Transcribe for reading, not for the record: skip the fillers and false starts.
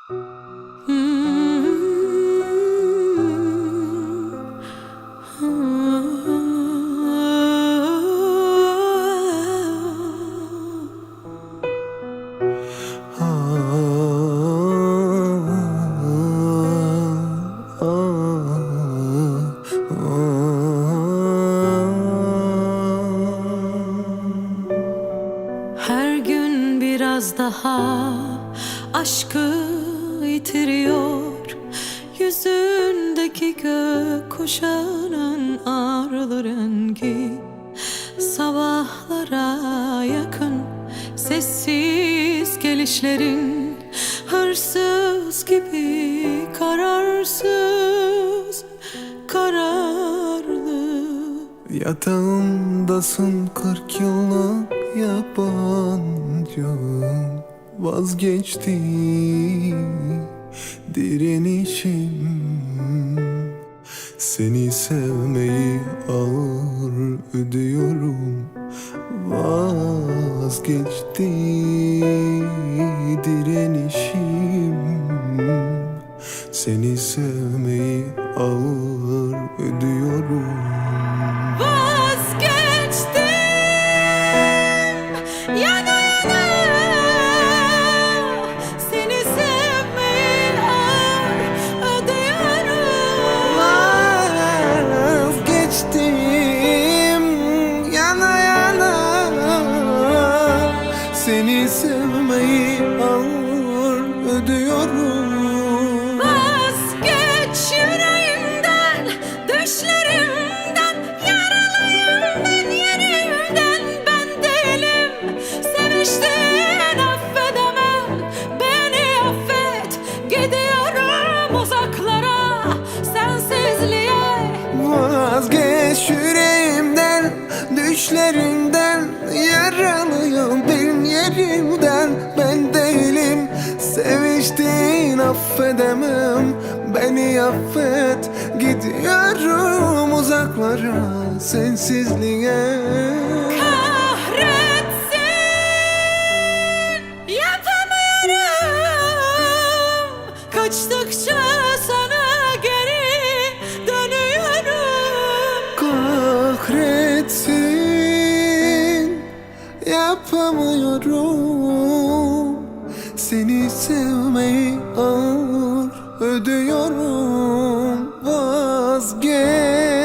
Her gün biraz daha aşkı yitiriyor. Yüzündeki gökkuşağının ağrılı rengi sabahlara yakın. Sessiz gelişlerin hırsız gibi kararsız, kararlı. Yatağımdasın 40 yıllık yabancı, vazgeçti direnişim. Seni sevmeyi ağır ödüyorum, vazgeçti direnişim. Seni sevmeyi ağır ödüyorum. Vazgeçtim yana yana, seni sevmeyi ağır ödüyorum. Vazgeçtim yana yana, seni sevmeyi ağır ödüyorum. Vazgeç yüreğimden, düşlerimden, yaralıyım ben yerimden. Ben değilim seviştin, affedemem, beni affet. Gidiyorum uzaklara, sensizliğe. Vazgeç yüreğimden, düşlerimden, yaralıyım ben yerimden. Ben değilim seviştin, affedemem, beni affet. Gidiyorum uzaklara, sensizliğe. Kahretsin, yapamıyorum. Kaçtıkça sana geri dönüyorum. Kahretsin, yapamıyorum. Seni sevmeyi ağır ödüyorum. Vazgeç